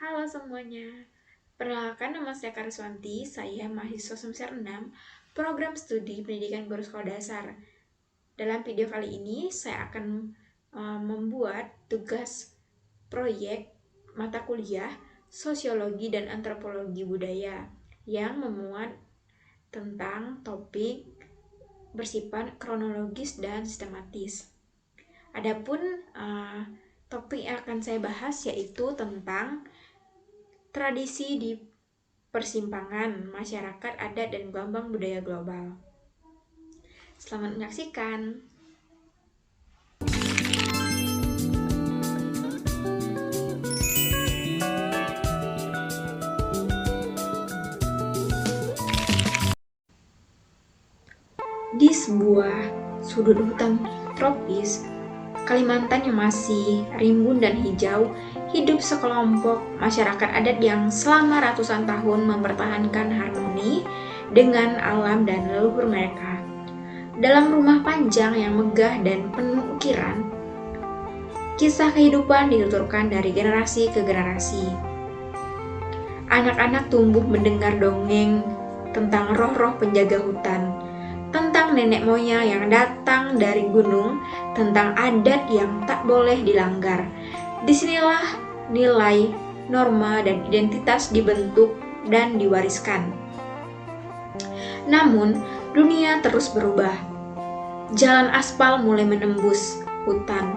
Halo semuanya, perkenalkan nama saya Kariswanti, saya mahasiswa semester 6, program studi pendidikan guru sekolah dasar. Dalam video kali ini, saya akan membuat tugas proyek mata kuliah Sosiologi dan Antropologi Budaya yang memuat tentang topik bersifat kronologis dan sistematis. Adapun topik yang akan saya bahas yaitu tentang tradisi di persimpangan masyarakat adat dan gelombang budaya global. Selamat menyaksikan. Di sebuah sudut hutan tropis, Kalimantan yang masih rimbun dan hijau, hidup sekelompok masyarakat adat yang selama ratusan tahun mempertahankan harmoni dengan alam dan leluhur mereka. Dalam rumah panjang yang megah dan penuh ukiran, kisah kehidupan dituturkan dari generasi ke generasi. Anak-anak tumbuh mendengar dongeng tentang roh-roh penjaga hutan, tentang nenek moyang yang datang dari gunung, tentang adat yang tak boleh dilanggar. Disinilah nilai, norma, dan identitas dibentuk dan diwariskan. Namun, dunia terus berubah. Jalan aspal mulai menembus hutan.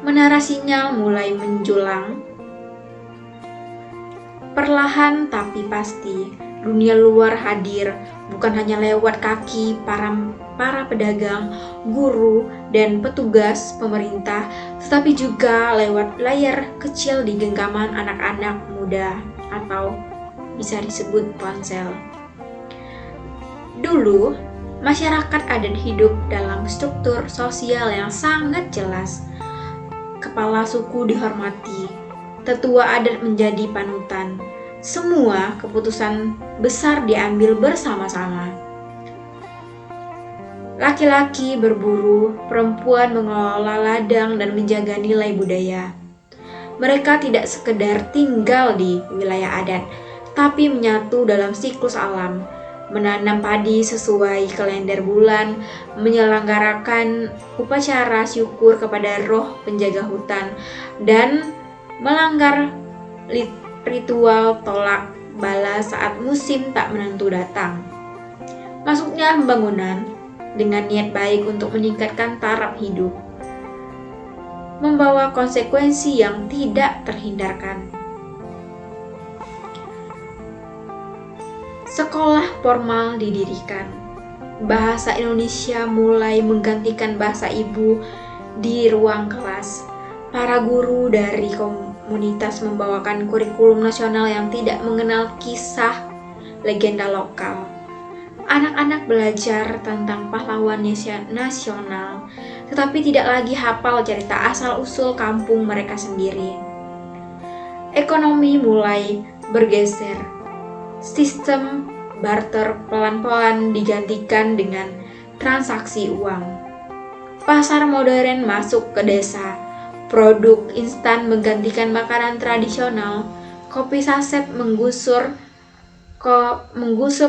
Menara sinyal mulai menjulang. Perlahan tapi pasti, dunia luar hadir bukan hanya lewat kaki para pedagang, guru, dan petugas pemerintah, tetapi juga lewat layar kecil di genggaman anak-anak muda atau bisa disebut ponsel. Dulu, masyarakat adat hidup dalam struktur sosial yang sangat jelas. Kepala suku dihormati, tetua adat menjadi panutan. Semua keputusan besar diambil bersama-sama. Laki-laki berburu, perempuan mengelola ladang dan menjaga nilai budaya. Mereka tidak sekedar tinggal di wilayah adat, tapi menyatu dalam siklus alam, menanam padi sesuai kalender bulan, menyelenggarakan upacara syukur kepada roh penjaga hutan, dan melanggar ritual tolak bala saat musim tak menentu datang. Masuknya pembangunan dengan niat baik untuk meningkatkan taraf hidup membawa konsekuensi yang tidak terhindarkan. Sekolah formal didirikan. Bahasa Indonesia mulai menggantikan bahasa ibu di ruang kelas. Para guru dari komunitas membawakan kurikulum nasional yang tidak mengenal kisah legenda lokal. Anak-anak belajar tentang pahlawan nasional, tetapi tidak lagi hafal cerita asal-usul kampung mereka sendiri. Ekonomi mulai bergeser. Sistem barter pelan-pelan digantikan dengan transaksi uang. Pasar modern masuk ke desa. Produk instan menggantikan makanan tradisional. Kopi saset menggusur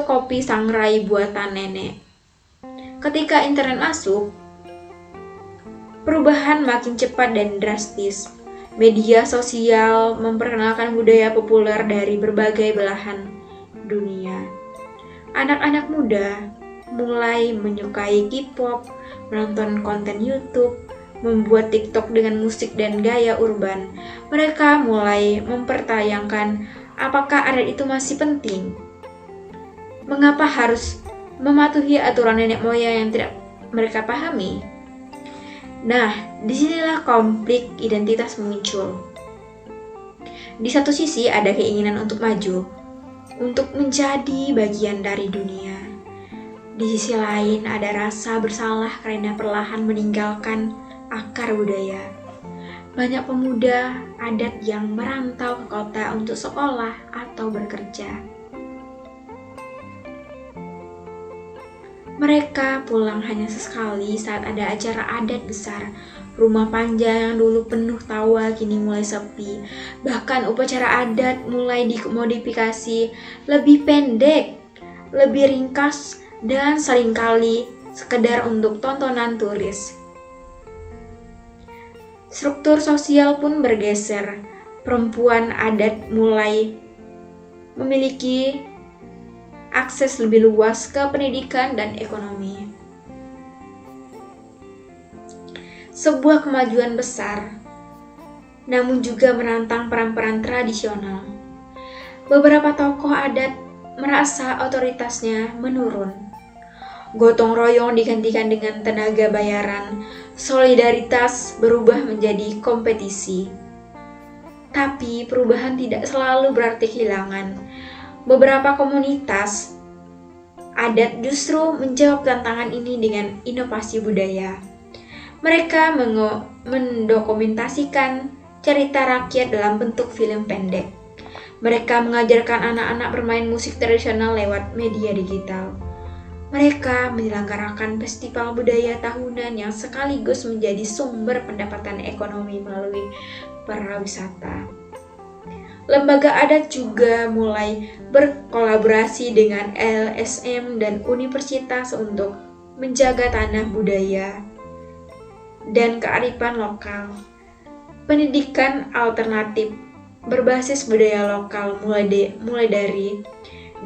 kopi sangrai buatan nenek. Ketika internet masuk, perubahan makin cepat dan drastis. Media sosial memperkenalkan budaya populer dari berbagai belahan dunia. Anak-anak muda mulai menyukai K-pop, menonton konten YouTube, membuat TikTok dengan musik dan gaya urban. Mereka mulai mempertanyakan apakah adat itu masih penting? Mengapa harus mematuhi aturan nenek moyang yang tidak mereka pahami? Nah, disinilah konflik identitas muncul. Di satu sisi ada keinginan untuk maju, untuk menjadi bagian dari dunia. Di sisi lain ada rasa bersalah karena perlahan meninggalkan akar budaya. Banyak pemuda adat yang merantau ke kota untuk sekolah atau bekerja. Mereka pulang hanya sesekali saat ada acara adat besar, Rumah panjang yang dulu penuh tawa kini mulai sepi. Bahkan upacara adat mulai dimodifikasi lebih pendek, lebih ringkas, dan seringkali sekedar untuk tontonan turis. Struktur sosial pun bergeser. Perempuan adat mulai memiliki akses lebih luas ke pendidikan dan ekonomi. Sebuah kemajuan besar, namun juga menantang peran-peran tradisional. Beberapa tokoh adat merasa otoritasnya menurun. Gotong royong digantikan dengan tenaga bayaran, solidaritas berubah menjadi kompetisi. Tapi perubahan tidak selalu berarti kehilangan. Beberapa komunitas adat justru menjawab tantangan ini dengan inovasi budaya. Mereka mendokumentasikan cerita rakyat dalam bentuk film pendek. Mereka mengajarkan anak-anak bermain musik tradisional lewat media digital. Mereka menyelenggarakan festival budaya tahunan yang sekaligus menjadi sumber pendapatan ekonomi melalui pariwisata. Lembaga adat juga mulai berkolaborasi dengan LSM dan universitas untuk menjaga tanah budaya dan kearifan lokal. Pendidikan alternatif berbasis budaya lokal mulai dari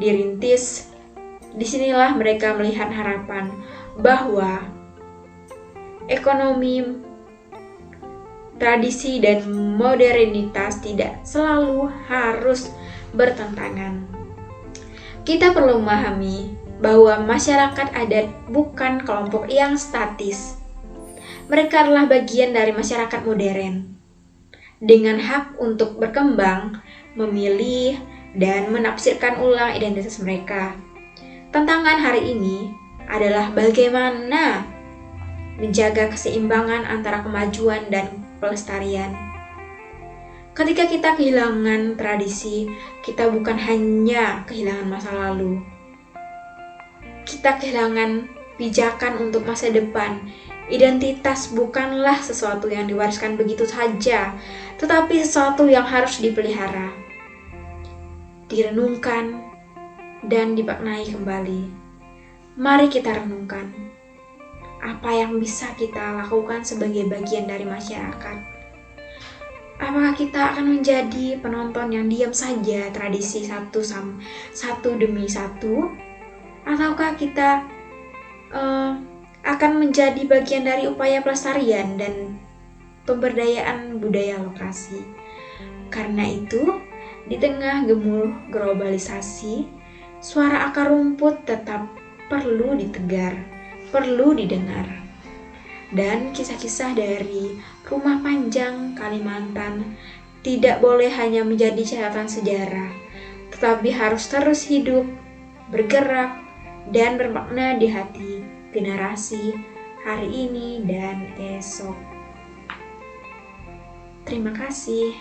dirintis. Disinilah mereka melihat harapan bahwa ekonomi, tradisi, dan modernitas tidak selalu harus bertentangan. Kita perlu memahami bahwa masyarakat adat bukan kelompok yang statis. Mereka adalah bagian dari masyarakat modern, dengan hak untuk berkembang, memilih, dan menafsirkan ulang identitas mereka. Tantangan hari ini adalah bagaimana menjaga keseimbangan antara kemajuan dan pelestarian. Ketika kita kehilangan tradisi, kita bukan hanya kehilangan masa lalu. Kita kehilangan pijakan untuk masa depan. Identitas bukanlah sesuatu yang diwariskan begitu saja, tetapi sesuatu yang harus dipelihara, direnungkan, dan dimaknai kembali. Mari kita renungkan apa yang bisa kita lakukan sebagai bagian dari masyarakat. Apakah kita akan menjadi penonton yang diam saja tradisi satu demi satu, ataukah kita akan menjadi bagian dari upaya pelestarian dan pemberdayaan budaya lokasi? Karena itu, di tengah gemuruh globalisasi, suara akar rumput tetap perlu ditegar, perlu didengar. Dan kisah-kisah dari Rumah Panjang Kalimantan tidak boleh hanya menjadi catatan sejarah, tetapi harus terus hidup, bergerak, dan bermakna di hati generasi hari ini dan esok. Terima kasih.